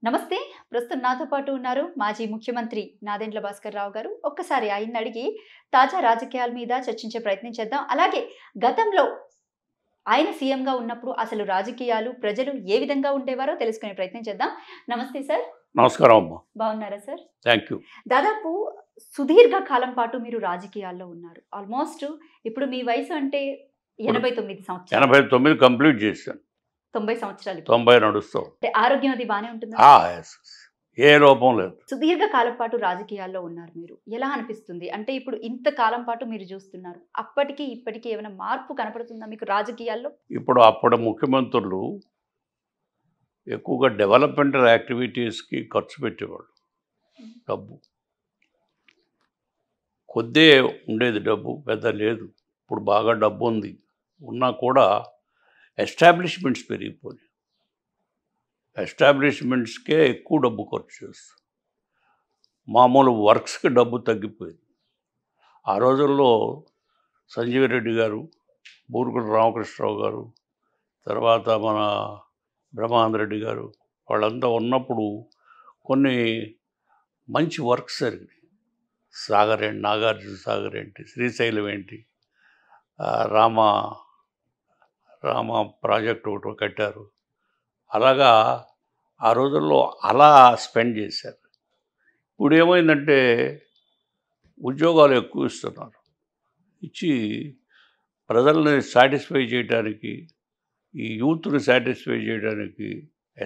నమస్తే. ప్రస్తుతం నాతో పాటు ఉన్నారు మాజీ ముఖ్యమంత్రి నాదెండ్ల భాస్కర్ రావు గారు. ఒక్కసారి ఆయన్ని అడిగి తాజా రాజకీయాల మీద చర్చించే ప్రయత్నం చేద్దాం. అలాగే గతంలో ఆయన సీఎంగా ఉన్నప్పుడు అసలు రాజకీయాలు, ప్రజలు ఏ విధంగా ఉండేవారో తెలుసుకునే ప్రయత్నం చేద్దాం. నమస్తే సార్. నమస్కారం అమ్మా. బాగున్నారా సార్? Thank you. దాదాపు సుదీర్ఘ కాలం పాటు మీరు రాజకీయాల్లో ఉన్నారు. ఆల్మోస్ట్ ఇప్పుడు మీ వయసు అంటే 89 సంవత్సరాలు. 89 కంప్లీట్ చేశాను. 90 సంవత్సరాలు. 90 నడుస్తాం. అంటే ఆరోగ్యం అది బాగానే ఉంటుందా? ఏ లోపం లేదు. సుదీర్ఘ కాలం పాటు రాజకీయాల్లో ఉన్నారు మీరు. ఎలా అనిపిస్తుంది? అంటే ఇప్పుడు ఇంత కాలం పాటు మీరు చూస్తున్నారు. అప్పటికి ఇప్పటికి ఏమైనా మార్పు కనపడుతుందా మీకు రాజకీయాల్లో? ఇప్పుడు అప్పటి ముఖ్యమంత్రులు ఎక్కువగా డెవలప్మెంటల్ యాక్టివిటీస్కి ఖర్చు పెట్టేవాళ్ళు. డబ్బు కొద్దే ఉండేది, డబ్బు పెద్ద లేదు. ఇప్పుడు బాగా డబ్బు ఉంది. ఉన్నా కూడా ఎస్టాబ్లిష్మెంట్స్ పెరిగిపోయి ఎస్టాబ్లిష్మెంట్స్కే ఎక్కువ డబ్బు ఖర్చు చేస్తారు. మామూలు వర్క్స్కి డబ్బు తగ్గిపోయింది. ఆ రోజుల్లో సంజీవ్ రెడ్డి గారు, బూరుగుల రామకృష్ణరావు గారు, తర్వాత మన బ్రహ్మానంద రెడ్డి గారు వాళ్ళంతా ఉన్నప్పుడు కొన్ని మంచి వర్క్స్ జరిగినాయి. సాగర్ ఏంటి, నాగార్జున సాగర్ ఏంటి, శ్రీశైలం ఏంటి, రామ ప్రాజెక్ట్ ఒకటి కట్టారు. అలాగా ఆ రోజుల్లో అలా స్పెండ్ చేశారు. ఇప్పుడు ఏమైందంటే ఉద్యోగాలు ఎక్కువ ఇస్తున్నారు. ఇచ్చి ప్రజల్ని సాటిస్ఫై చేయడానికి, ఈ యూత్ని సాటిస్ఫై చేయడానికి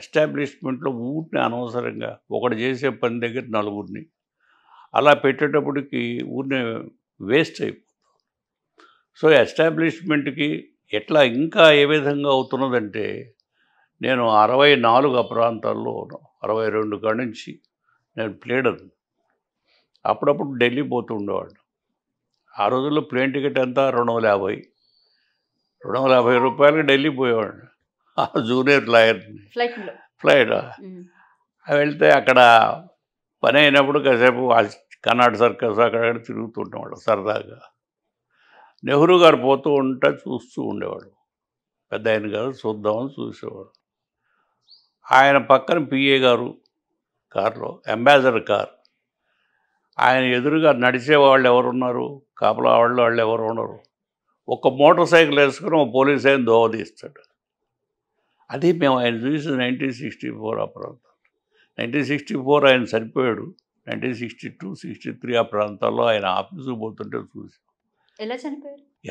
ఎస్టాబ్లిష్మెంట్లో ఊరిని అనవసరంగా ఒకటి చేసే పని దగ్గర నలుగురిని అలా పెట్టేటప్పటికి ఊరిని వేస్ట్ అయిపోతుంది. సో ఎస్టాబ్లిష్మెంట్కి ఎట్లా ఇంకా ఏ విధంగా అవుతున్నదంటే, నేను 64 ప్రాంతాల్లో 62 కాడి నుంచి నేను ప్లేడర్. అప్పుడప్పుడు ఢిల్లీ పోతూ ఉండేవాడు. ఆ రోజుల్లో ప్లేన్ టికెట్ ఎంత? 250 రూపాయలకి ఢిల్లీ పోయేవాడు. జూనియర్ లాయర్ని ఫ్లైట్ వెళ్తే అక్కడ పని అయినప్పుడు కాసేపు కర్ణాటక సర్కస్ అక్కడ తిరుగుతుండేవాడు సరదాగా. నెహ్రూ గారు పోతూ ఉంటే చూస్తూ ఉండేవాడు. పెద్ద ఆయన గారు చూద్దామని చూసేవాడు. ఆయన పక్కన పిఏ గారు కారులో, అంబాసిడర్ కార్, ఆయన ఎదురుగా నడిచేవాళ్ళు ఎవరున్నారు, కాపలా వాళ్ళు ఎవరు ఉన్నారు. ఒక మోటార్ సైకిల్ వేసుకుని ఒక పోలీస్ ఆయన దోవదీస్తాడు. అది మేము ఆయన చూసి 1964 ఆ ప్రాంతం. 1964 ఆయన చనిపోయాడు. 1962, 63 ఆ ప్రాంతాల్లో ఆయన ఆఫీసుకు పోతుంటే చూసి.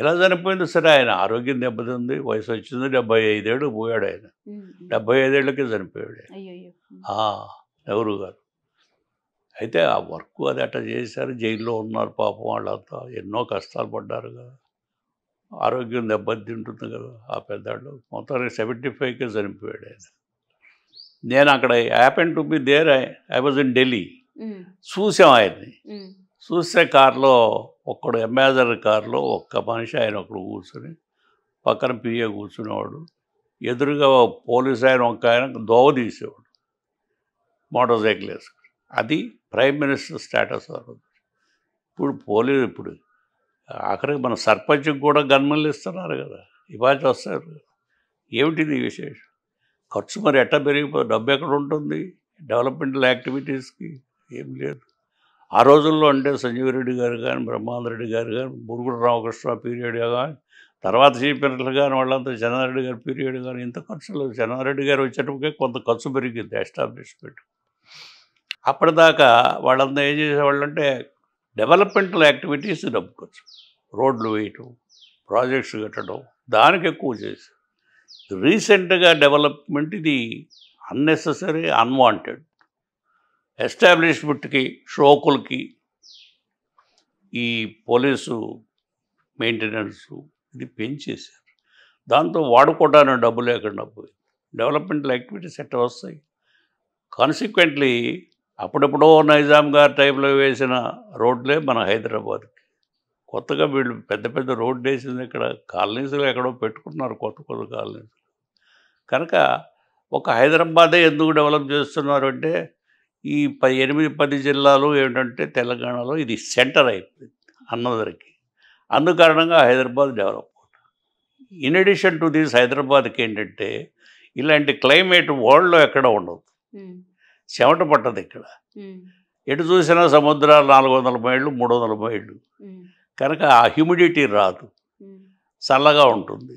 ఎలా చనిపోయింది సరే, ఆయన ఆరోగ్యం దెబ్బతింది, వయసు వచ్చింది, 75 ఏళ్ళు పోయాడు ఆయన. 75 ఏళ్ళకే చనిపోయాడు నెహ్రూ గారు. అయితే ఆ వర్క్ అది అట్లా చేశారు. జైల్లో ఉన్నారు పాపం వాళ్ళంతా, ఎన్నో కష్టాలు పడ్డారు కదా. ఆరోగ్యం దెబ్బతింటుంది కదా ఆ పెద్దాళ్ళు. మొత్తానికి 75కే చనిపోయాడు ఆయన. నేను అక్కడ happen to be there. I was in Delhi. చూసాం ఆయన్ని. చూస్తే కారులో ఒక్కడు, అంబాసిడర్ కారులో ఒక్క మనిషి, ఆయన ఒకడు కూర్చొని, పక్కన పిఏ కూర్చునేవాడు, ఎదురుగా పోలీస్ ఆయన ఒక ఆయన దోవ తీసేవాడు మోటార్ సైకిల్ వేసుకుని. అది ప్రైమ్ మినిస్టర్ స్టేటస్. ఇప్పుడు ఆఖరికి మన సర్పంచ్కి కూడా గన్మెన్లు ఇస్తున్నారు కదా, ఇవాళ వస్తారు. ఏమిటిది విశేషం? ఖర్చు మరి ఎట్లా పెరిగిపోతుంది? డబ్బు ఎక్కడ ఉంటుంది డెవలప్మెంటల్ యాక్టివిటీస్కి? ఏం లేదు. ఆ రోజుల్లో అంటే సంజీవ్ రెడ్డి గారు కానీ, బ్రహ్మానంద రెడ్డి గారు కానీ, బూరుగుల రామకృష్ణ పీరియడ్ కానీ, తర్వాత చీఫ్ మినిస్టర్ కానీ వాళ్ళంతా, చెన్నారెడ్డి గారి పీరియడ్ కానీ ఇంత ఖర్చు లేదు. చెన్నారెడ్డి గారు వచ్చేటప్పటికే కొంత ఖర్చు పెరిగింది ఎస్టాబ్లిష్మెంట్. అప్పటిదాకా వాళ్ళంతా ఏం చేసేవాళ్ళు అంటే డెవలప్మెంటల్ యాక్టివిటీస్ డబ్బు ఖర్చు, రోడ్లు వేయటం, ప్రాజెక్ట్స్ కట్టడం, దానికి ఎక్కువ చేసి. రీసెంట్గా డెవలప్మెంట్ ఇది అన్నెసెసరీ, అన్వాంటెడ్. ఎస్టాబ్లిష్మెంట్కి, షోకులకి, ఈ పోలీసు మెయింటెనెన్సు ఇది పెంచేశారు. దాంతో వాడుకోవడానికి డబ్బు లేకుండా పోయింది. డెవలప్మెంటల్ యాక్టివిటీస్ ఎట్లా వస్తాయి? కాన్సిక్వెంట్లీ అప్పుడెప్పుడో నైజాం గారి టైంలో వేసిన రోడ్లే మన హైదరాబాద్కి. కొత్తగా వీళ్ళు పెద్ద పెద్ద రోడ్లు వేసింది ఇక్కడ కాలనీస్లో ఎక్కడో పెట్టుకున్నారు, కొత్త కొత్త కాలనీస్. కనుక ఒక హైదరాబాదే ఎందుకు డెవలప్ చేస్తున్నారు అంటే, ఈ 8-10 జిల్లాలు ఏంటంటే తెలంగాణలో ఇది సెంటర్ అయిపోయింది అన్నదరికి. అందుకారణంగా హైదరాబాద్ డెవలప్ అవుతుంది. ఇన్ అడిషన్ టు దిస్, హైదరాబాద్కి ఏంటంటే ఇలాంటి క్లైమేట్ వరల్డ్లో ఎక్కడ ఉండదు. చెమట పట్టదు ఇక్కడ. ఎటు చూసినా సముద్రాలు 400 మైళ్ళు 300 మైళ్ళు కనుక ఆ హ్యూమిడిటీ రాదు, చల్లగా ఉంటుంది.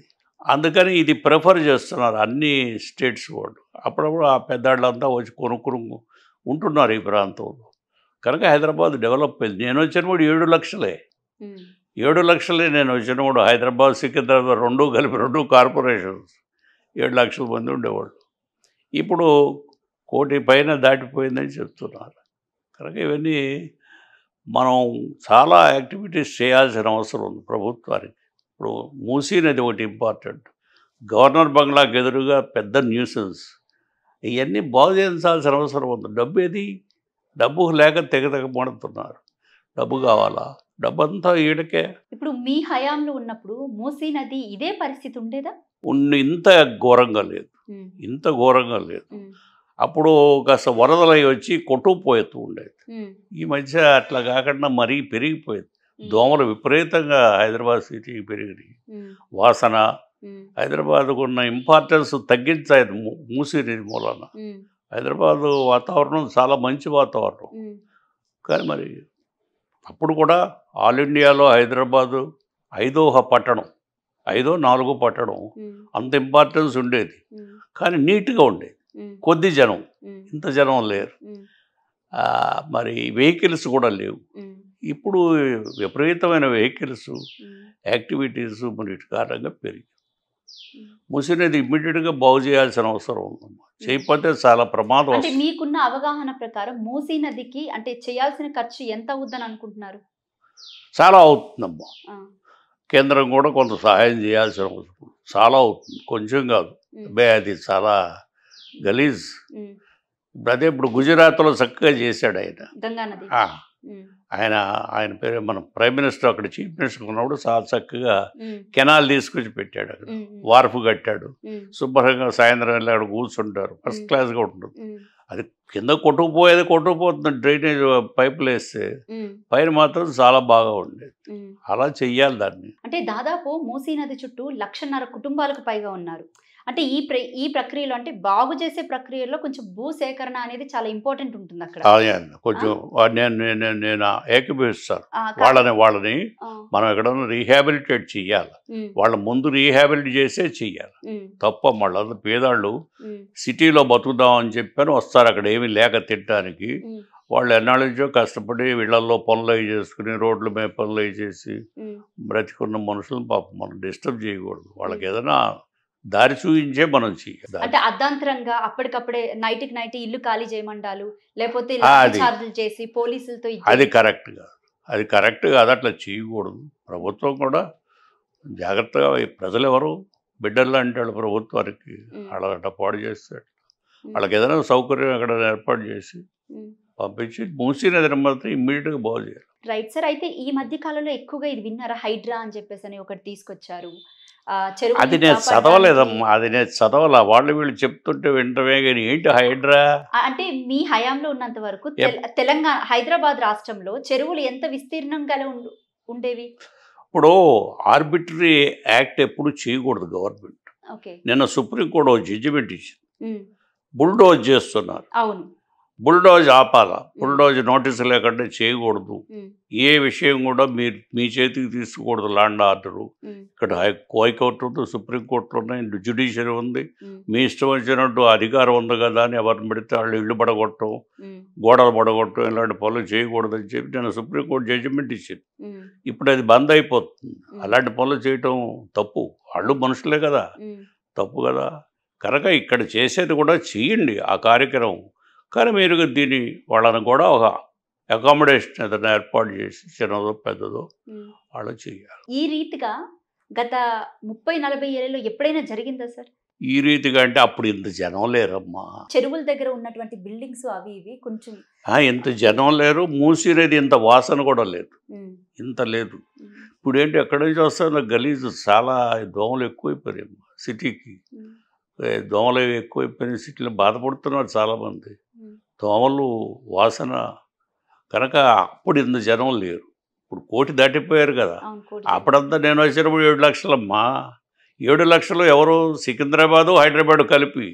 అందుకని ఇది ప్రిఫర్ చేస్తున్నారు అన్ని స్టేట్స్ వాళ్ళు. అప్పుడప్పుడు ఆ పెద్దాళ్ళంతా వచ్చి కొనుక్కుని ఉంటున్నారు ఈ ప్రాంతంలో. కనుక హైదరాబాద్ డెవలప్ అయింది. నేను వచ్చినప్పుడు 7 లక్షలే, 7 లక్షలే నేను వచ్చినప్పుడు. హైదరాబాద్ సికింద్రాబాద్ రెండు కలిపి 2 కార్పొరేషన్స్ 7 లక్షల మంది ఉండేవాళ్ళు. ఇప్పుడు 1 కోటి పైన దాటిపోయిందని చెప్తున్నారు. కనుక ఇవన్నీ మనం చాలా యాక్టివిటీస్ చేయాల్సిన అవసరం ఉంది ప్రభుత్వానికి. ఇప్పుడు మూసీ నది ఒకటి ఇంపార్టెంట్. గవర్నర్ బంగ్లాకి ఎదురుగా పెద్ద న్యూసెన్స్. ఇవన్నీ బాగు చేయించాల్సిన అవసరం ఉంది. డబ్బు ఏది? డబ్బు లేక తెగతెగబడుతున్నారు. డబ్బు కావాలా? డబ్బంతా ఈడకే. ఇప్పుడు మీ హయాంలో ఉన్నప్పుడు మూసీ నది ఇదే పరిస్థితి ఉండేదా? ఇంత ఘోరంగా లేదు, ఇంత ఘోరంగా లేదు. అప్పుడు కాస్త వరదలై వచ్చి కొట్టుకుపోతూ ఉండేది. ఈ మధ్య అట్లా కాకుండా మరీ పెరిగిపోయింది. దోమలు విపరీతంగా హైదరాబాద్ సిటీకి పెరిగినాయి. వాసన, హైదరాబాద్కు ఉన్న ఇంపార్టెన్స్ తగ్గించాయి మూసీ నది మూలన. హైదరాబాదు వాతావరణం చాలా మంచి వాతావరణం. కానీ మరి అప్పుడు కూడా ఆల్ ఇండియాలో హైదరాబాదు 5వ పట్టణం, 5వ 4వ పట్టణం. అంత ఇంపార్టెన్స్ ఉండేది. కానీ నీట్గా ఉండేది. కొద్ది జనం, ఇంత జనం లేరు. మరి వెహికల్స్ కూడా లేవు. ఇప్పుడు విపరీతమైన వెహికల్స్, యాక్టివిటీస్ మరి కారణంగా పెరిగి మూసీ నది ఇమ్మీడియట్గా బాగు చేయాల్సిన అవసరం ఉందమ్మా. చేయకపోతే చాలా ప్రమాదం. అంటే మీకున్న అవగాహన ప్రకారం మూసీ నదికి అంటే చేయాల్సిన ఖర్చు ఎంత అవుద్దని అనుకుంటున్నారు? చాలా అవుతుందమ్మా. కేంద్రం కూడా కొంత సహాయం చేయాల్సిన అవసరం చాలా అవుతుంది, కొంచెం కాదు. అది చాలా గలీజ్. అదే ఇప్పుడు గుజరాత్లో చక్కగా చేశాడు ఆయన. గంగానది ఆయన పేరు మన ప్రైమ్ మినిస్టర్ అక్కడ చీఫ్ మినిస్టర్ ఉన్నప్పుడు చాలా చక్కగా కెనాల్ తీసుకొచ్చి పెట్టాడు. అక్కడ వార్పు కట్టాడు. శుభ్రంగా సాయంత్రం వెళ్ళి అక్కడ కూర్చుంటారు. ఫస్ట్ క్లాస్గా ఉంటుంది. అది కింద కొట్టుకుపోతుంది డ్రైనేజ్ పైపులు వేస్తే, పైన మాత్రం చాలా బాగా ఉండేది. అలా చెయ్యాలి దాన్ని. అంటే దాదాపు మూసీ నది చుట్టూ 1,50,000 కుటుంబాలకు పైగా ఉన్నారు. అంటే ఈ ప్రక్రియలో అంటే బాగు చేసే ప్రక్రియలో కొంచెం భూసేకరణ అనేది చాలా ఇంపార్టెంట్ ఉంటుంది అక్కడ. కొంచెం నేను ఏకీభవిస్తాను. వాళ్ళని మనం ఎక్కడన్నా రీహాబిలిటేట్ చెయ్యాలి. వాళ్ళ ముందు రీహాబిలిట్ చేసే చెయ్యాలి. తప్ప వాళ్ళందరూ పేదాళ్ళు సిటీలో బతుకుదామని చెప్పని వస్తారు. అక్కడ ఏమీ లేక తినడానికి. వాళ్ళు ఎన్నాళ్ళ నుంచో కష్టపడి వీళ్ళల్లో పనులు అవి చేసుకుని రోడ్ల మీద పనులు అవి చేసి బ్రతికున్న మనుషులను పాపం మనం డిస్టర్బ్ చేయకూడదు. వాళ్ళకి ఏదైనా దారి చూపించే మనం చేయాలి. అంటే అర్ధాంతరంగా అప్పటికప్పుడే నైట్కి నైట్ ఇల్లు ఖాళీ చేయమంటారు, లేకపోతే చార్జీలు చేసి పోలీసులతో. అది కరెక్ట్ కాదు, అది కరెక్ట్ కాదు. అట్లా చేయకూడదు. ప్రభుత్వం కూడా జాగ్రత్తగా, ప్రజలు ఎవరు బిడ్డలు అంటాడు ప్రభుత్వానికి. వాళ్ళ పాడు చేస్తాడు. వాళ్ళకి ఏదైనా సౌకర్యం ఎక్కడ ఏర్పాటు చేసి పంపించి మూసీ నది మాత్రం ఇమ్మీడియట్గా బాగు చేయాలి. Right sir. అయితే ఈ మధ్య కాలంలో ఎక్కువగా ఇది విన్నారా, హైడ్రా అని చెప్పేసి ఒకటి తీసుకొచ్చారు. అది నేను చదవలేదమ్మా, అది నేను చదవాలా. వాళ్ళు వీళ్ళు చెప్తుంటే వింటమే కానీ ఏంటి హైడ్రా అంటే? మీ హయాంలో ఉన్నంత వరకు తెలంగాణ హైదరాబాద్ రాష్ట్రంలో చెరువులు ఎంత విస్తీర్ణంగా ఉండేవి? ఇప్పుడు ఆర్బిటరీ యాక్ట్ ఎప్పుడు చేయకూడదు గవర్నమెంట్. నిన్న సుప్రీంకోర్టు జడ్జిమెంట్ ఇచ్చింది. బుల్డోజ్ చేస్తున్నారు. అవును, బుల్డోజ్ ఆపాలా. బుల్డోజ్ నోటీసు లేకుండా చేయకూడదు. ఏ విషయం కూడా మీరు మీ చేతికి తీసుకోకూడదు. ల్యాండ్ ఆర్డరు ఇక్కడ హైకోర్టు ఉంది, సుప్రీంకోర్టులో ఉన్నాయి, జ్యుడిషియరీ ఉంది. మీ ఇష్టం వచ్చినట్టు అధికారం ఉంది కదా అని ఎవరిని పెడితే వాళ్ళు ఇళ్ళు పడగొట్టడం, గోడలు పడగొట్టడం, ఇలాంటి పనులు చేయకూడదని చెప్పి నేను సుప్రీంకోర్టు జడ్జిమెంట్ ఇచ్చింది. ఇప్పుడు అది బంద్ అయిపోతుంది. అలాంటి పనులు చేయటం తప్పు. వాళ్ళు మనుషులే కదా, తప్పు కదా. కనుక ఇక్కడ చేసేది కూడా చేయండి ఆ కార్యక్రమం. కానీ మీరు దీన్ని వాళ్ళని కూడా ఒక అకామిడేషన్ ఏదైనా ఏర్పాటు చేసి చిన్నదో పెద్దదో వాళ్ళు చేయాలి. ఈ రీతిగా గత 30-40 ఏళ్ళలో ఎప్పుడైనా జరిగిందా సార్? ఈ రీతిగా అంటే అప్పుడు ఇంత జనం లేరమ్మా. చెరువుల దగ్గర ఉన్నటువంటి బిల్డింగ్స్ అవి ఇవి కొంచెం ఇంత జనం లేరు. మూసీ నది ఇంత వాసన కూడా లేదు, ఇంత లేదు. ఇప్పుడు ఏంటి ఎక్కడి నుంచి వస్తుందో గలీజు. చాలా దోమలు ఎక్కువైపోయాయి సిటీకి. దోమలు ఎక్కువైపోయిన సిటీలో బాధపడుతున్నారు చాలామంది. దోమలు వాసన కనుక అప్పుడు ఇంత జనం లేరు. ఇప్పుడు 1 కోటి దాటిపోయారు కదా. అప్పుడంతా నేను వచ్చినప్పుడు 7 లక్షలమ్మా. 7 లక్షలు ఎవరు? సికింద్రాబాదు హైదరాబాదు కలిపి.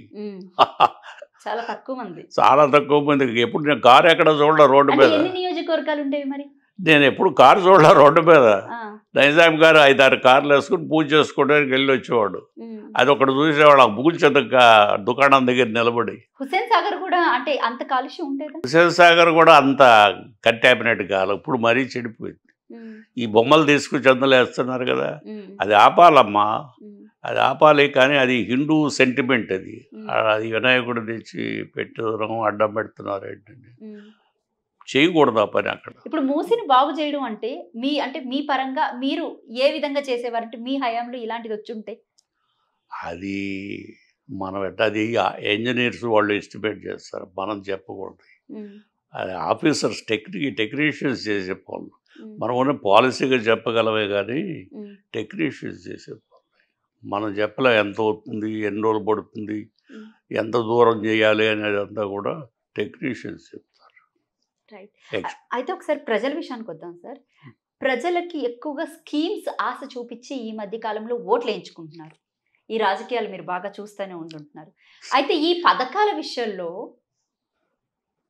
చాలా తక్కువ మంది. చాలా తక్కువ మందికి. ఎప్పుడు నేను కారు ఎక్కడ చూడలే రోడ్డు అంటే మీద. ఎన్ని నియోజకవర్గాలు ఉండేవి మరి? నేను ఎప్పుడు కారు చూడలే రోడ్డు మీద. ఆ, నైజాం గారు 5-6 కార్లు వేసుకుని పూజ చేసుకోవడానికి వెళ్ళి వచ్చేవాడు. ఉమ్. అది ఒకటి చూసేవాడు, ఆ బూల్చంద దుకాణం దగ్గర నిలబడి. హుస్సేన్ సాగర్ కూడా అంటే అంత కాలుష్యం ఉండేదా? హుస్సేన్ సాగర్ కూడా అంత కంటామినేట్ కాదు, ఇప్పుడు మరీ చెడిపోయింది. ఉమ్, ఈ బొమ్మలు తీసుకుని చందలు వేస్తున్నారు కదా, ఉమ్, అది ఆపాలమ్మా, ఉమ్, అది ఆపాలి. కానీ అది హిందూ సెంటిమెంట్, అది ఉమ్, అది వినాయకుడు తెచ్చి పెట్టడం అడ్డం పెడుతున్నారు ఏంటండి, ఉమ్. చేయకూడదు ఆ పని అక్కడ. ఇప్పుడు మూసిని బాగు చేయడం అంటే మీ పరంగా మీరు ఏ విధంగా చేసేవారంటే మీ హయాంలో ఇలాంటిది వచ్చి ఉంటే? అది మనం అది ఇంజనీర్స్ వాళ్ళు ఎస్టిమేట్ చేస్తారు, మనం చెప్పకూడదు. ఉమ్, అది ఆఫీసర్స్ టెక్నీషియన్స్ చేసే పనులు. ఉమ్, మనం ఉన్న పాలసీగా చెప్పగలమే కానీ ఉమ్, టెక్నీషియన్స్ చేసే పనులు మనం చెప్పలే. ఎంత అవుతుంది, ఎన్ని రోజులు పడుతుంది, ఉమ్. ఎంత దూరం చేయాలి అనేది అంతా కూడా టెక్నీషియన్స్ చెప్తారు. రైట్. అయితే ఒకసారి ప్రజల విషయానికి వద్దాం సార్. ప్రజలకి ఎక్కువగా స్కీమ్స్ ఆశ చూపించి ఈ మధ్య కాలంలో ఓట్లు వేయించుకుంటున్నారు. ఈ రాజకీయాలు మీరు బాగా చూస్తూనే ఉంటుంటున్నారు. అయితే ఈ పథకాల విషయంలో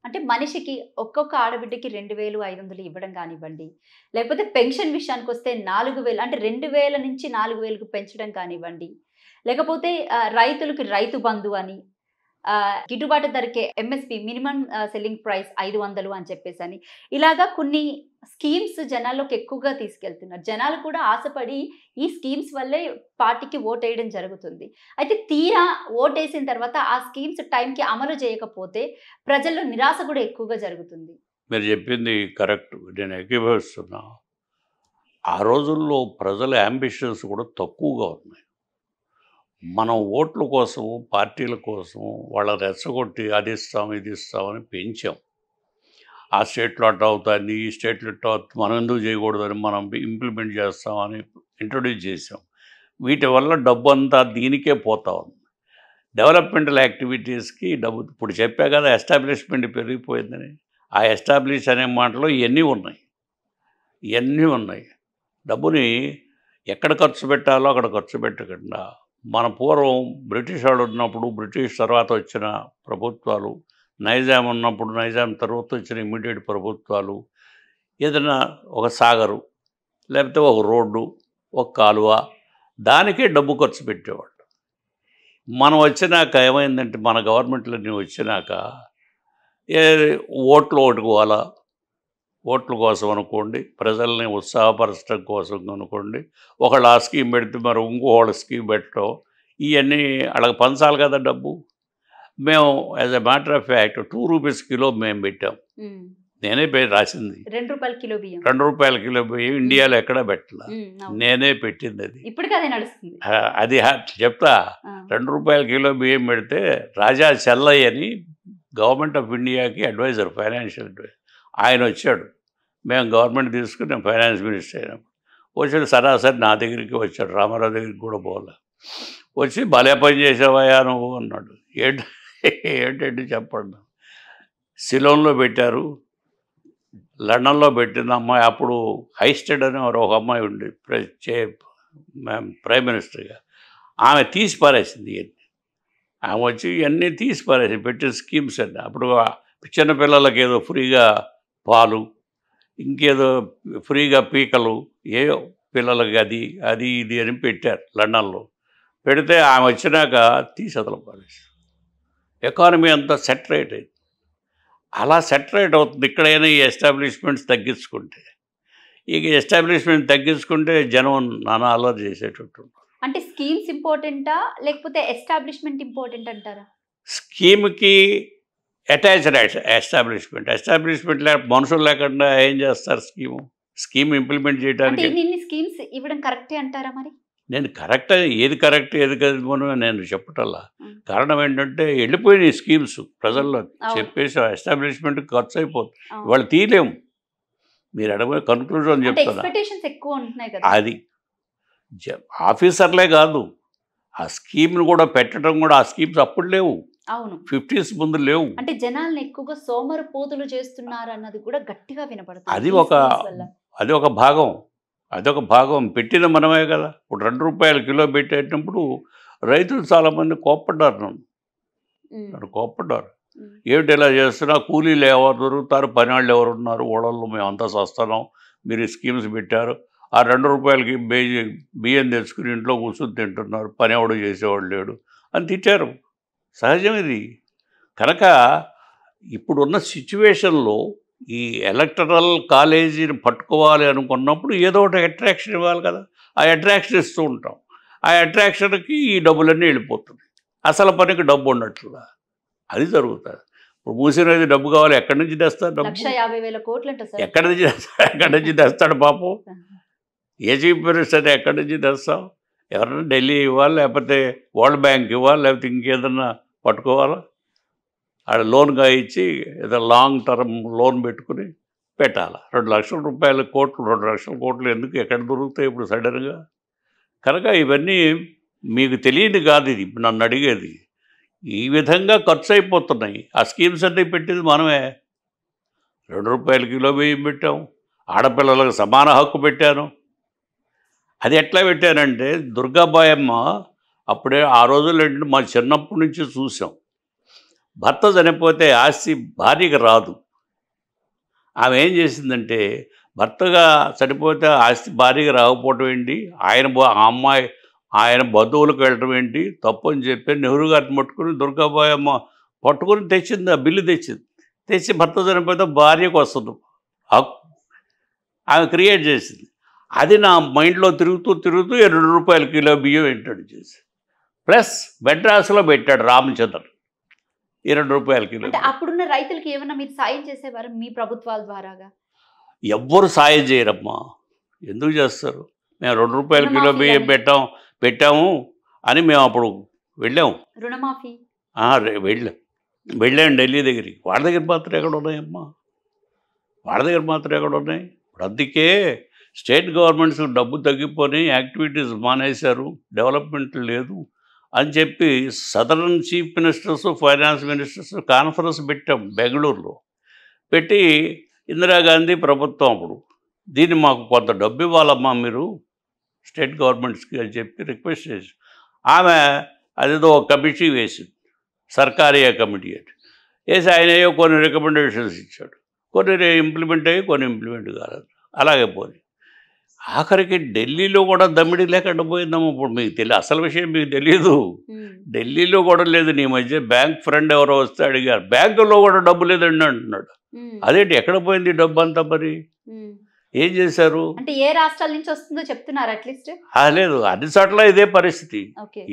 అంటే మనిషికి ఒక్కొక్క ఆడబిడ్డకి 2,500 ఇవ్వడం కానివ్వండి, లేకపోతే పెన్షన్ విషయానికి వస్తే 4,000 అంటే 2,000 నుంచి 4,000కు పెంచడం కానివ్వండి, లేకపోతే రైతులకి రైతు బంధు అని, గిట్టుబాటు ధరకే ఎంఎస్పి మినిమం సెల్లింగ్ ప్రైస్ 500 అని చెప్పేసి అని, ఇలాగా కొన్ని స్కీమ్స్ జనాల్లోకి ఎక్కువగా తీసుకెళ్తున్నారు. జనాలు కూడా ఆశపడి ఈ స్కీమ్స్ వల్లే పార్టీకి ఓట్ వేయడం జరుగుతుంది. అయితే తీరా ఓటేసిన తర్వాత ఆ స్కీమ్స్ టైంకి అమలు చేయకపోతే ప్రజల్లో నిరాశ కూడా ఎక్కువగా జరుగుతుంది. మీరు చెప్పింది కరెక్ట్, నేను ఏకీభవిస్తున్నా. ఆ రోజుల్లో ప్రజల యాంబిషన్స్ కూడా తక్కువగా ఉన్నాయి. మనం ఓట్ల కోసం, పార్టీల కోసం వాళ్ళ రెచ్చగొట్టి అది ఇస్తాం ఇది ఇస్తామని పెంచాం. ఆ స్టేట్లో అట్లా అవుతుంది, ఈ స్టేట్లో ఇట్లా అవుతుంది, మనం ఎందుకు చేయకూడదని మనం ఇంప్లిమెంట్ చేస్తామని ఇంట్రొడ్యూస్ చేసాం. వీటి వల్ల డబ్బు అంతా దీనికే పోతా ఉంది. డెవలప్మెంటల్ యాక్టివిటీస్కి డబ్బు, ఇప్పుడు చెప్పా కదా ఎస్టాబ్లిష్మెంట్ పెరిగిపోయిందని. ఆ ఎస్టాబ్లిష్ అనే మాటలో ఇవన్నీ ఉన్నాయి. డబ్బుని ఎక్కడ ఖర్చు పెట్టాలో అక్కడ ఖర్చు పెట్టకుండా, మన పూర్వం బ్రిటిష్ వాళ్ళు ఉన్నప్పుడు, బ్రిటిష్ తర్వాత వచ్చిన ప్రభుత్వాలు, నైజాం ఉన్నప్పుడు, నైజాం తర్వాత వచ్చిన ఇమ్మీడియట్ ప్రభుత్వాలు, ఏదైనా ఒక సాగరు, లేకపోతే ఒక రోడ్డు, ఒక కాలువ, దానికే డబ్బు ఖర్చు పెట్టేవాళ్ళు. మనం వచ్చినాక ఏమైందంటే, మన గవర్నమెంట్లన్నీ వచ్చినాక ఓట్ల కోసం అనుకోండి, ప్రజల్ని ఉత్సాహపరచడం కోసం అనుకోండి, ఒకళ్ళు ఆ స్కీమ్ పెడితే మరి ఇంకోళ్ళ స్కీమ్ పెట్టడం, ఇవన్నీ వాళ్ళకి పంచాలి కదా డబ్బు. మేము as a matter of fact 2 rupees kilo మేము పెట్టాం. నేనే రాసింది. 2 రూపాయల కిలో బియ్యం. 2 రూపాయల కిలో బియ్యం ఇండియాలో ఎక్కడ పెట్టాల, నేనే పెట్టింది అది. ఇప్పటికీ అదే నడుస్తుంది. అది చెప్తా. 2 రూపాయల కిలో బియ్యం పెడితే రాజా చెల్లయ్య అని గవర్నమెంట్ ఆఫ్ ఇండియాకి అడ్వైజర్, ఫైనాన్షియల్ అడ్వైజర్, ఆయన వచ్చాడు. మేము గవర్నమెంట్ తీసుకుని నేను ఫైనాన్స్ మినిస్టర్ అయినప్పుడు వచ్చాడు. సరాసరి నా దగ్గరికి వచ్చాడు, రామారావు దగ్గరికి కూడా పోలే. వచ్చి భలే పని చేసావయ్యా నువ్వు అన్నాడు. ఏంటంటే చెప్పండి, సిలోన్లో పెట్టారు, లండన్లో పెట్టిన అమ్మాయి, అప్పుడు హైస్టెడ్ అని ఒక అమ్మాయి ఉండి ప్రైమ్ మినిస్టర్గా, ఆమె తీసి పారేసింది ఇవన్నీ. ఆమె వచ్చి ఇవన్నీ తీసి పారేసింది, పెట్టిన స్కీమ్స్ అన్నీ. అప్పుడు చిన్నపిల్లలకి ఏదో ఫ్రీగా పాలు, ఇంకేదో ఫ్రీగా పీకలు, ఏదో పిల్లలకి అది ఇది అని పెట్టారు లండన్లో. పెడితే ఆమె వచ్చినాక తీసేతలు పారేసి ఎకానమీ అంతా సెటరేట్ అయింది. అలా సెటరేట్ అవుతుంది ఇక్కడైనా ఈ ఎస్టాబ్లిష్మెంట్స్ తగ్గించుకుంటే. ఇక ఎస్టాబ్లిష్మెంట్ తగ్గించుకుంటే జనం నానా అల్లరి చేసేటట్టు. అంటే స్కీమ్స్ ఇంపార్టెంటా లేకపోతే ఎస్టాబ్లిష్మెంట్ ఇంపార్టెంట్ అంటారా? స్కీమ్కి అటాచ్డ్ ఎస్టాబ్లిష్మెంట్ మనుషులు లేకుండా ఏం చేస్తారు? స్కీమ్ ఇంప్లిమెంట్ చేయడానికి ఇన్ని స్కీమ్స్ ఇవ్వడం కరెక్టే అంటారా? మరి నేను కరెక్ట్, ఏది కరెక్ట్ ఏది కాదు నేను చెప్పటల్లా. కారణం ఏంటంటే వెళ్ళిపోయిన స్కీమ్స్ ప్రజల్లో చెప్పేసి ఎస్టాబ్లిష్మెంట్ ఖర్చు అయిపోతుంది. వాళ్ళు తీయలేము. మీరు అడగబోయే కన్క్లూజన్ చెప్తారా? అది ఆఫీసర్లే కాదు, ఆ స్కీమ్ను కూడా పెట్టడం కూడా, ఆ స్కీమ్స్ అప్పుడు లేవు, 50s ముందు లేవు. అంటే జనాలను ఎక్కువగా సోమరిపోతులు చేస్తున్నారు అన్నది కూడా గట్టిగా వినపడుతుంది. అది ఒక భాగం పెట్టిన మనమే కదా. ఇప్పుడు 2 రూపాయల కిలో పెట్టేటప్పుడు రైతులు చాలామంది కోప్పడ్డారు నన్ను. నన్ను కోప్పడ్డారు. ఏమిటి ఇలా చేస్తున్నా, కూలీలు ఎవరు దొరుకుతారు, పని వాళ్ళు ఎవరు ఉన్నారు, ఓడల్లో మేమంతా వస్తున్నాం, మీరు స్కీమ్స్ పెట్టారు, ఆ 2 రూపాయలకి బియ్యం తెచ్చుకుని ఇంట్లో కూర్చొని తింటున్నారు, పని ఎవడు చేసేవాడు లేడు అని తిట్టారు. సహజం ఇది. కనుక ఇప్పుడున్న సిచ్యువేషన్లో ఈ ఎలక్టరల్ కాలేజీని పట్టుకోవాలి అనుకున్నప్పుడు ఏదో ఒకటి అట్రాక్షన్ ఇవ్వాలి కదా. ఆ అట్రాక్షన్ ఇస్తూ ఉంటాం. ఆ అట్రాక్షన్కి ఈ డబ్బులన్నీ వెళ్ళిపోతుంది. అసలు పనికి డబ్బు ఉన్నట్లుగా అది జరుగుతుంది. ఇప్పుడు మూసినది డబ్బు కావాలి, ఎక్కడి నుంచి తెస్తాడు డబ్బు? 1,50,000 కోట్లు ఎక్కడి నుంచి తెస్తాడు పాపం? ఏ చీఫ్ మినిస్టర్ ఎక్కడి నుంచి తెస్తాం? ఎవరైనా ఢిల్లీ ఇవ్వాలి, లేకపోతే వరల్డ్ బ్యాంక్ ఇవ్వాలి, లేకపోతే ఇంకేదన్నా పట్టుకోవాలా? ఆడ లోన్గా ఇచ్చి ఏదో లాంగ్ టర్మ్ లోన్ పెట్టుకుని పెట్టాలి. 2 లక్షల రూపాయల కోట్లు, 2 లక్షల కోట్లు ఎందుకు, ఎక్కడ దొరుకుతాయి ఇప్పుడు సడన్గా? కనుక ఇవన్నీ మీకు తెలియదు కాదు. ఇది నన్ను అడిగేది. ఈ విధంగా ఖర్చు అయిపోతున్నాయి. ఆ స్కీమ్స్ అన్నీ పెట్టింది మనమే. 2 రూపాయల కిలో బియ్యం పెట్టాం, ఆడపిల్లలకు సమాన హక్కు పెట్టాను. అది ఎట్లా పెట్టానంటే, దుర్గాబాయమ్మ అప్పుడే ఆ రోజుల్లో మా చిన్నప్పటి నుంచి చూసాం. భర్త చనిపోతే ఆస్తి భార్యకి రాదు. ఆమె ఏం చేసిందంటే, భర్తగా చనిపోతే ఆస్తి భార్యకి రాకపోవటం ఏంటి, ఆయన బంధువులకు వెళ్ళటం ఏంటి తప్పు అని చెప్పి నెహ్రూ గారిని పట్టుకుని దుర్గాబాయమ్మ పట్టుకుని తెచ్చింది. ఆ బిల్లు తెచ్చి భర్త చనిపోతే భార్యకు వస్తుంది హక్కు. ఆమె క్రియేట్ చేసింది. అది నా మైండ్లో తిరుగుతూ 2 రూపాయల కిలో బియ్యం ఇంట్రడ్యూస్ చేసి, ప్లస్ మెడ్రాస్లో పెట్టాడు రామచంద్రన్ 2 రూపాయల కిలో. అప్పుడున్న రైతులకి ఏమన్నా మీరు సాయం చేసేవారు మీ ప్రభుత్వాల ద్వారాగా? ఎవ్వరు సాయం చేయరమ్మా. ఎందుకు చేస్తారు? మేము 2 రూపాయల కిలో బియ్యం పెట్టాము అని మేము అప్పుడు వెళ్ళాము. రుణమాఫీ వెళ్ళాం ఢిల్లీ దగ్గరికి. వాళ్ళ దగ్గర మాత్రం ఎక్కడ ఉన్నాయమ్మా? ఇప్పుడు అందుకే స్టేట్ గవర్నమెంట్స్ డబ్బు తగ్గిపోయి యాక్టివిటీస్ మానేశారు, డెవలప్మెంట్ లేదు అని చెప్పి southern chief ministers, finance ministers conference పెట్టాం బెంగళూరులో. పెట్టి ఇందిరాగాంధీ ప్రభుత్వం అప్పుడు దీన్ని మాకు కొంత డబ్బు ఇవ్వాలమ్మా మీరు స్టేట్ గవర్నమెంట్స్కి అని చెప్పి రిక్వెస్ట్ చేసి, ఆమె అదేదో ఒక కమిటీ వేసింది, సర్కారియా కమిటీ అని వేసి ఆయన కొన్ని రికమెండేషన్స్ ఇచ్చాడు. కొన్ని ఇంప్లిమెంట్ అయ్యి కొన్ని ఇంప్లిమెంట్ కాలేదు. అలాగే పోయి ఆఖరికి ఢిల్లీలో కూడా దమ్మిడి లేకుండా పోయిందమ్మా. ఇప్పుడు మీకు తెలియదు, అసలు విషయం మీకు తెలియదు. ఢిల్లీలో కూడా లేదు. నీ మధ్య బ్యాంక్ ఫ్రెండ్ ఎవరో వస్తే అడిగారు, బ్యాంకులో కూడా డబ్బు లేదండి అంటున్నాడు. అదేంటి, ఎక్కడ పోయింది డబ్బు అంతా? మరి ఏం చేశారు అంటే ఏ రాష్ట్రాల నుంచి వస్తుందో చెప్తున్నారు అట్లీస్ట్? లేదు, అన్ని చోట్ల ఇదే పరిస్థితి.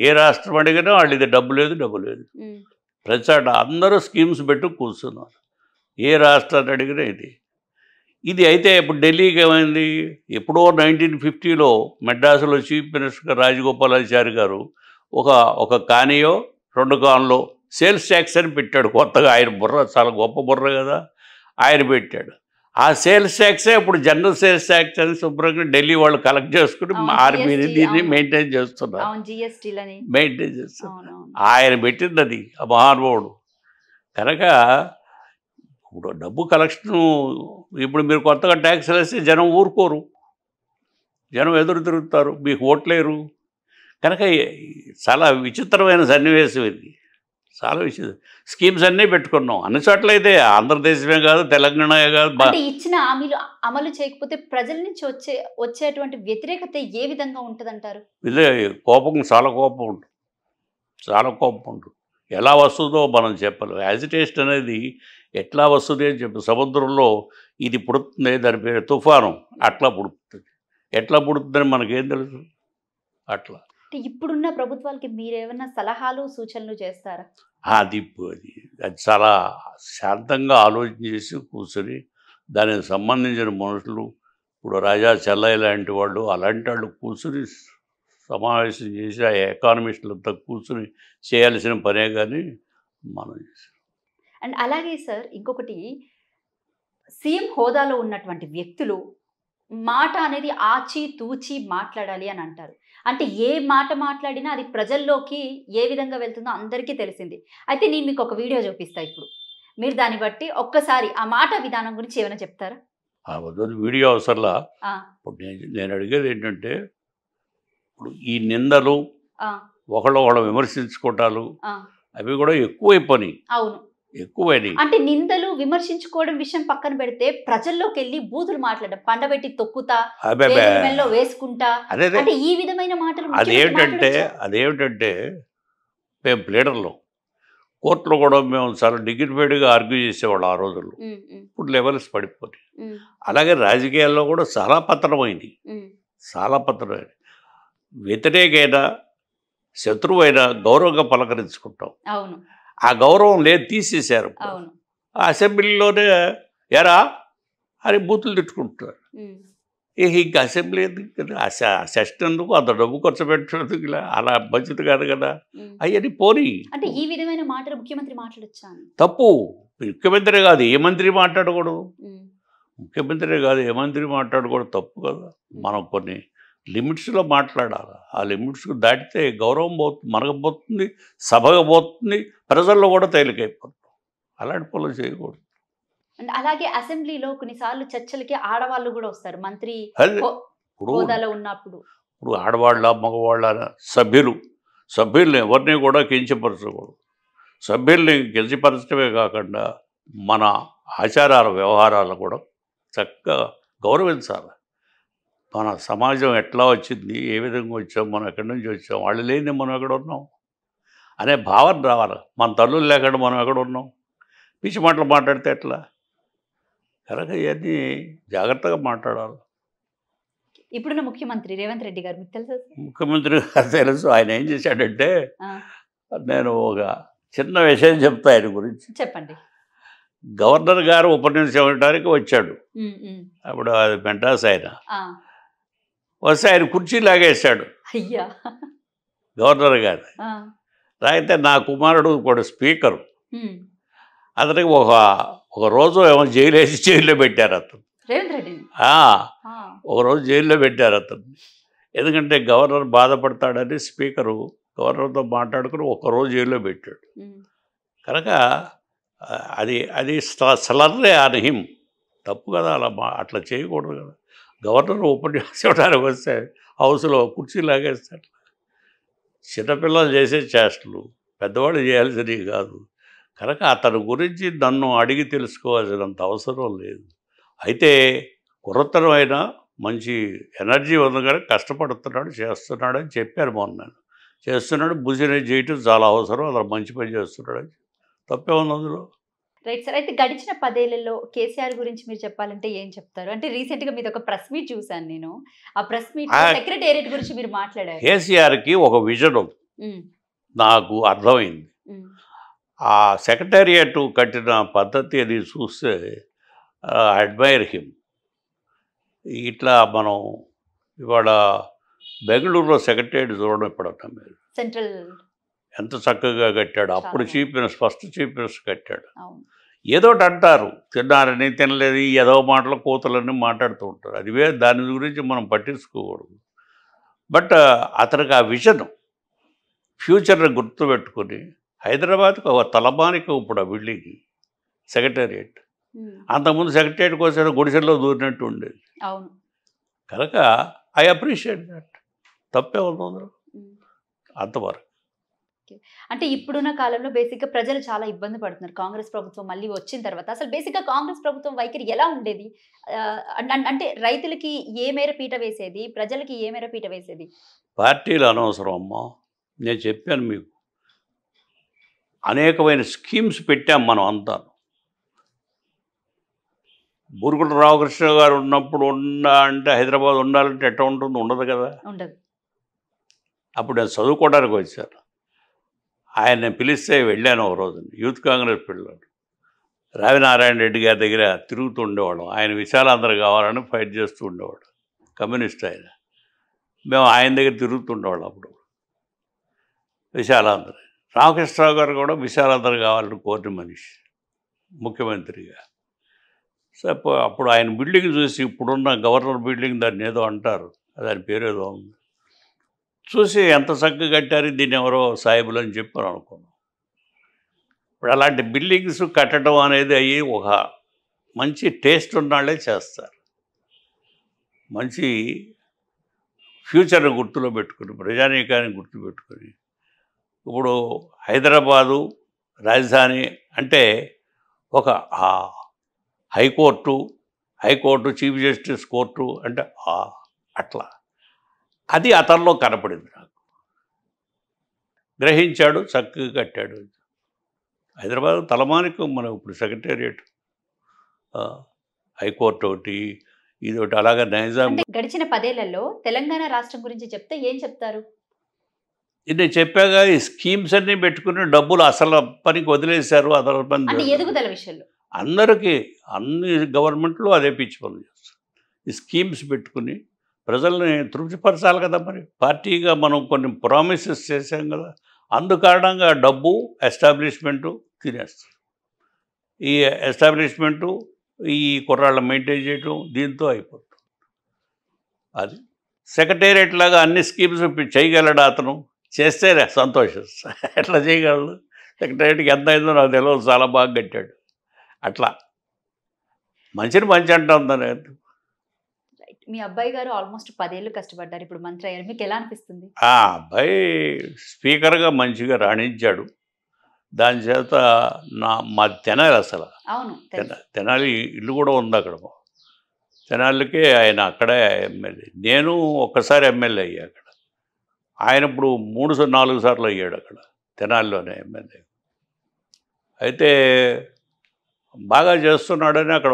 ఏ రాష్ట్రం అడిగినా వాళ్ళు ఇది డబ్బు లేదు. ప్రతి చోట అందరూ స్కీమ్స్ పెట్టు కూర్చున్నారు. ఏ రాష్ట్రాన్ని అడిగినా ఇది అయితే ఇప్పుడు ఢిల్లీకి ఏమైంది? ఎప్పుడో 1950లో మెడ్రాసులో చీఫ్ మినిస్టర్ రాజగోపాలాచారి గారు ఒక కానియో 2 కాన్లో సేల్స్ ట్యాక్స్ అని పెట్టాడు కొత్తగా. ఆయన బుర్ర చాలా గొప్ప బుర్ర కదా, ఆయన పెట్టాడు. ఆ సేల్స్ ట్యాక్సే ఇప్పుడు జనరల్ సేల్స్ ట్యాక్స్ అని శుభ్రంగా ఢిల్లీ వాళ్ళు కలెక్ట్ చేసుకుని ఆర్మీని దీన్ని మెయింటైన్ చేస్తున్నారు. ఆయన పెట్టింది అది ఆ మహానుభావుడు. కనుక ఇప్పుడు డబ్బు కలెక్షను ఇప్పుడు మీరు కొత్తగా ట్యాక్స్ వేస్తే జనం ఊరుకోరు, జనం ఎదురు తిరుగుతారు, మీకు ఓట్లేరు. కనుక చాలా విచిత్రమైన సన్నివేశం ఇది. చాలా విషయం. స్కీమ్స్ అన్నీ పెట్టుకున్నాం అన్ని చోట్ల. అయితే ఆంధ్రదేశమే కాదు, తెలంగాణ కాదు. ఇచ్చిన హామీలు అమలు చేయకపోతే ప్రజల నుంచి వచ్చేటువంటి వ్యతిరేకత ఏ విధంగా ఉంటుంది అంటారు? ఇదే కోపం, చాలా కోపం ఉంటుంది. ఎలా వస్తుందో మనం చెప్పలేం. యాజిటేషన్ అనేది ఎట్లా వస్తుంది అని చెప్పి, సముద్రంలో ఇది పుడుతుంది, దాని పేరు తుఫాను, అట్లా పుడుతుంది. ఎట్లా పుడుతుందని మనకేం తెలుసు? అట్లా. ఇప్పుడున్న ప్రభుత్వాలకి మీరేమన్నా సలహాలు సూచనలు చేస్తారా? అది చాలా శాంతంగా ఆలోచన చేసి కూర్చొని దానికి సంబంధించిన మనుషులు, ఇప్పుడు రాజా చెల్లయ్య లాంటి వాళ్ళు, అలాంటి వాళ్ళు కూర్చొని సమావేశం చేసి ఆ ఎకానమిస్టులంతా కూర్చొని చేయాల్సిన పనే కానీ మనం చేసాం. అండ్ అలాగే సార్, ఇంకొకటి, సీఎం హోదాలో ఉన్నటువంటి వ్యక్తులు మాట అనేది ఆచి తూచి మాట్లాడాలి అని అంటారు. అంటే ఏ మాట మాట్లాడినా అది ప్రజల్లోకి ఏ విధంగా వెళ్తుందో అందరికీ తెలిసింది. అయితే నేను మీకు ఒక వీడియో చూపిస్తా ఇప్పుడు, మీరు దాన్ని బట్టి ఒక్కసారి ఆ మాట విధానం గురించి ఏమైనా చెప్తారా? వీడియో అవసరంలా. ఇప్పుడు నేను అడిగేది ఏంటంటే, ఇప్పుడు ఈ నిందలు, ఒకళ్ళు విమర్శించుకోవటాలు అవి కూడా ఎక్కువైపోయినాయి. అవును. ఎక్కువైనాయి. అంటే నిందలు విమర్శించుకోవడం విషయం పక్కన పెడితే ప్రజల్లోకి వెళ్ళి బూతులు మాట్లాడడం, పండబెట్టి తొక్కుతా, అబ్బబ్బే! మెల్లో వేసుకుంటా, అదే అంటే ఈ విధమైన మాటలు ముఖ్యమంత్రి మాట్లాడొచ్చా? అదేమిటంటే మేము ప్లేడర్లు కోర్టులో కూడా మేము చాలా డిగ్నిఫైడ్గా ఆర్గ్యూ చేసేవాళ్ళం ఆ రోజుల్లో. ఇప్పుడు లెవెల్స్ పడిపోయి. అలాగే రాజకీయాల్లో కూడా చాలా పతనమైంది. చాలా పతనమైంది. వ్యతిరేకైనా శత్రువైనా గౌరవంగా పలకరించుకుంటాం. అవును. ఆ గౌరవం లేదు, తీసేశారు. అవును. ఆ అసెంబ్లీలోనే ఎరా అని బూతులు తిట్టుకుంటున్నారు. ఇంకా అసెంబ్లీ సెషన్ ఎందుకు, అంత డబ్బు ఖర్చు పెట్టినందుకు ఇలా అలా మంచిది కాదు కదా. అవన్నీ పోనీ. అంటే ఈ విధమైన మాటలు ముఖ్యమంత్రి మాట్లాడొచ్చా? తప్పు. ముఖ్యమంత్రి కాదు ఏ మంత్రి మాట్లాడకూడదు. ముఖ్యమంత్రి కాదు ఏ మంత్రి మాట్లాడకూడదు, తప్పు కదా. మనం కొన్ని లిమిట్స్లో మాట్లాడాలి. ఆ లిమిట్స్కు దాటితే గౌరవం పోతుంది, మనకు పోతుంది, సభకు పోతుంది, ప్రజల్లో కూడా తేలికైపోతుంది. అలాంటి పనులు చేయకూడదు. అలాగే అసెంబ్లీలో కొన్నిసార్లు చర్చలకి ఆడవాళ్ళు కూడా వస్తారు, మంత్రి హోదాలో ఉన్నప్పుడు. ఇప్పుడు ఆడవాళ్ళ మగవాళ్ళ సభ్యుల్ని ఎవరిని కూడా కించపరచకూడదు. సభ్యుల్ని కించపరచడమే కాకుండా మన ఆచారాల వ్యవహారాలు కూడా చక్కగా గౌరవించాలి. మన సమాజం ఎట్లా వచ్చింది, ఏ విధంగా వచ్చాం, మనం ఎక్కడి నుంచి వచ్చాం, వాళ్ళు లేని మనం ఎక్కడ ఉన్నాం అనే భావన రావాలి. మన తల్లులు లేకుండా మనం ఎక్కడ ఉన్నాం, పిచ్చి మాటలు మాట్లాడితే ఎట్లా. కనుక ఇవన్నీ జాగ్రత్తగా మాట్లాడాలి. ఇప్పుడున్న ముఖ్యమంత్రి రేవంత్ రెడ్డి గారు మీకు తెలుసు? ముఖ్యమంత్రి గారు తెలుసు. ఆయన ఏం చేశాడంటే, నేను ఒక చిన్న విషయం చెప్తా ఆయన గురించి. చెప్పండి. గవర్నర్ గారు ఉపన్యాసం ఇవ్వడానికి వచ్చాడు. అప్పుడు అది మెడ్రాస్ ఆయన వస్తే ఆయన కుర్చీ లాగేశాడు గవర్నర్ గారు. అయితే నా కుమారుడు కూడా స్పీకరు, అతనికి ఒక రోజు ఏమో జైల్లో పెట్టారు అతను. ఒకరోజు జైల్లో పెట్టారు అతను. ఎందుకంటే గవర్నర్ బాధపడతాడని స్పీకరు గవర్నర్తో మాట్లాడుకుని ఒకరోజు జైల్లో పెట్టాడు. కనుక అది స్లర్రే ఆన్ హిమ్, తప్పు కదా. అట్లా చేయకూడదు కదా. గవర్నర్ ఉపన్యాసం ఇవ్వడానికి వస్తే హౌస్లో కుర్చీ లాగేస్తాడు. చిన్నపిల్లలు చేసే చేష్టలు పెద్దవాళ్ళు చేయాల్సినవి కాదు. కనుక అతని గురించి నన్ను అడిగి తెలుసుకోవాల్సినంత అవసరం లేదు. అయితే కుర్రతనమైన మంచి ఎనర్జీ ఉంది కనుక కష్టపడుతున్నాడు, చేస్తున్నాడు అని చెప్పారు. మొన్న చేస్తున్నాడు, భుజనే చేయటం చాలా అవసరం, అలా మంచి పని చేస్తున్నాడు అని. తప్పే ఉంది అందులో. Right sir. అయితే గడిచిన 10 ఏళ్లలో కేసీఆర్ గురించి మీరు చెప్పాలంటే ఏం చెప్తారు? అంటే రీసెంట్గా మీద ఒక ప్రెస్ మీట్ చూశాను నేను. ఆ ప్రెస్ మీట్ సెక్రటేరియట్ గురించి మీరు మాట్లాడారు. కేసీఆర్కి ఒక విజన్ ఉంది, నాకు అర్థమైంది. ఆ సెక్రటేరియట్ కట్టిన పద్ధతి అది చూస్తే అడ్మైర్ హిమ్. ఇట్లా మనం ఇవాళ బెంగళూరులో సెక్రటేరియట్ చూడడం ఎప్పుడన్నా మీరు? సెంట్రల్ ఎంత చక్కగా కట్టాడు. అప్పుడు ఫస్ట్ చీఫ్ మినిస్టర్ కట్టాడు. ఏదోటి అంటారు, తిన్నారని తినలేదు, ఏదో మాటలు కోతలన్నీ మాట్లాడుతూ ఉంటారు. అదివే, దాని గురించి మనం పట్టించుకోకూడదు. బట్ అతనికి ఆ విజన్, ఫ్యూచర్ని గుర్తుపెట్టుకుని హైదరాబాద్కి ఒక తలమానిక ఇప్పుడు ఆ బిల్డింగ్ సెక్రటేరియట్. అంతకుముందు సెక్రటేరియట్ కోసం గుడిసెల్లో దూరినట్టు ఉండేది. కనుక ఐ అప్రిషియేట్ దట్. తప్పే ఉంది అంతవరకు. అంటే ఇప్పుడున్న కాలంలో బేసిక్గా ప్రజలు చాలా ఇబ్బంది పడుతున్నారు. కాంగ్రెస్ ప్రభుత్వం మళ్ళీ వచ్చిన తర్వాత అసలు బేసిక్గా కాంగ్రెస్ ప్రభుత్వం వైఖరి ఎలా ఉండేది? అంటే రైతులకి ఏ మేర పీట వేసేది, ప్రజలకి ఏ మేర పీట వేసేది? పార్టీలు అనవసరం అమ్మా. నేను చెప్పాను మీకు, అనేకమైన స్కీమ్స్ పెట్టాం మనం అంతా. బూరుగుల రామకృష్ణ గారు ఉన్నప్పుడు అంటే హైదరాబాద్ ఉండాలంటే ఎట్లా ఉంటుంది? ఉండదు కదా. అప్పుడు నేను చదువుకోవడానికి వచ్చాను. ఆయన పిలిస్తే వెళ్ళాను. ఒక రోజు యూత్ కాంగ్రెస్ పిల్లలు రావినారాయణ రెడ్డి గారి దగ్గర తిరుగుతూ ఉండేవాళ్ళం. ఆయన విశాలాంధ్ర కావాలని ఫైట్ చేస్తూ ఉండేవాడు, కమ్యూనిస్ట్ ఆయన. మేము ఆయన దగ్గర తిరుగుతుండేవాళ్ళం. అప్పుడు విశాలాంధ్ర రామకృష్ణరావు గారు కూడా విశాలాంధ్ర కావాలని కోరిన మనిషి ముఖ్యమంత్రిగా. సో అప్పుడు ఆయన బిల్డింగ్ చూసి, ఇప్పుడున్న గవర్నర్ బిల్డింగ్ దాన్ని ఏదో అంటారు, దాని పేరు ఏదో ఉంది, చూసి ఎంత చక్కగా కట్టారు, దీన్ని ఎవరో సాయిబులు అని చెప్పారు అనుకున్నాం. ఇప్పుడు అలాంటి బిల్డింగ్స్ కట్టడం అనేది అయ్యి ఒక మంచి టేస్ట్ ఉన్నాళ్ళే చేస్తారు. మంచి ఫ్యూచర్ని గుర్తులో పెట్టుకుని, ప్రజానీకాన్ని గుర్తుపెట్టుకొని ఇప్పుడు హైదరాబాదు రాజధాని అంటే ఒక హైకోర్టు చీఫ్ జస్టిస్ కోర్టు అంటే అట్లా అది అతనిలో కనపడింది నాకు. గ్రహించాడు, చక్కగా కట్టాడు. హైదరాబాద్ తలమానికం మనం ఇప్పుడు సెక్రటేరియట్, హైకోర్టు ఒకటి, ఇదొకటి, అలాగే నైజాం. గడిచిన 10 ఏళ్లలో తెలంగాణ రాష్ట్రం గురించి చెప్తే ఏం చెప్తారు? ఇది చెప్పాగా, ఈ స్కీమ్స్ అన్నీ పెట్టుకుని డబ్బులు అసలు పనికి వదిలేశారు. అదర్ పని ఎదుగుదల విషయంలో అందరికీ అన్ని గవర్నమెంట్లు అదే పిచ్చి పనులు చేస్తారు. ఈ స్కీమ్స్ పెట్టుకుని ప్రజల్ని తృప్తిపరచాలి కదా. మరి పార్టీగా మనం కొన్ని ప్రామిసెస్ చేశాం కదా, అందుకారణంగా డబ్బు ఎస్టాబ్లిష్మెంటు తినేస్తారు. ఈ ఎస్టాబ్లిష్మెంటు ఈ కుర్రాళ్ళ మెయింటైన్ చేయటం దీంతో అయిపోతుంది. అది సెక్రటేరియట్ లాగా అన్ని స్కీమ్స్ చేయగలడు అతను, చేస్తే సంతోషిస్తా. ఎట్లా చేయగలడు? సెక్రటేరియట్కి ఎంత అయిందో నాకు తెలియదు, చాలా బాగా కట్టాడు. అట్లా మంచిని మంచి అంటుందని. మీ అబ్బాయి గారు ఆల్మోస్ట్ 10 ఏళ్ళు కష్టపడ్డారు, ఇప్పుడు మంత్రి అయ్యారు, మీకు ఎలా అనిపిస్తుంది? ఆ అబ్బాయి స్పీకర్గా మంచిగా రాణించాడు. దాని చేత మాది తెనాలి, అసలు అవును తెనాలి ఇల్లు కూడా ఉంది అక్కడ. తెనాలికే ఆయన అక్కడే ఎమ్మెల్యే. నేను ఒక్కసారి ఎమ్మెల్యే అయ్యా అక్కడ. ఆయన ఇప్పుడు 3-4 సార్లు అయ్యాడు అక్కడ తెనాలిలోనే ఎమ్మెల్యే. అయితే బాగా చేస్తున్నాడని అక్కడ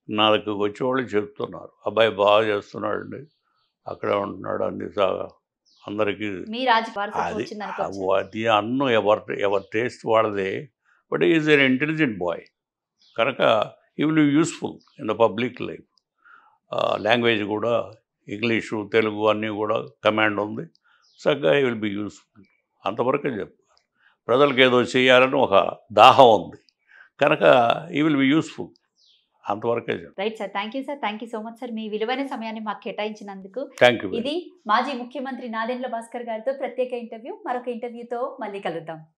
నాకు వచ్చేవాళ్ళు చెప్తున్నారు, అబ్బాయి బాగా చేస్తున్నాడండి, అక్కడే ఉంటున్నాడు, అందరికీ. అది అన్ను ఎవరి టేస్ట్ వాళ్ళదే. But is an intelligent boy కనుక he will be useful in the public life. Language కూడా ఇంగ్లీషు తెలుగు అన్నీ కూడా కమాండ్ ఉంది, చక్కగా హీ విల్ బి యూస్ఫుల్. అంతవరకే చెప్పారు. ప్రజలకు ఏదో చేయాలని ఒక దాహం ఉంది కనుక హీ విల్ బి యూస్ఫుల్, అంతవరకే చెప్పారు. Right sir, thank you sir, thank you so much sir, మీ విలువైన సమయాన్ని మాకు కేటాయించినందుకు. Thank you. ఇది మాజీ ముఖ్యమంత్రి నాదెండ్ల భాస్కర్ గారితో ప్రత్యేక ఇంటర్వ్యూ. మరొక ఇంటర్వ్యూతో మళ్ళీ కలుద్దాం.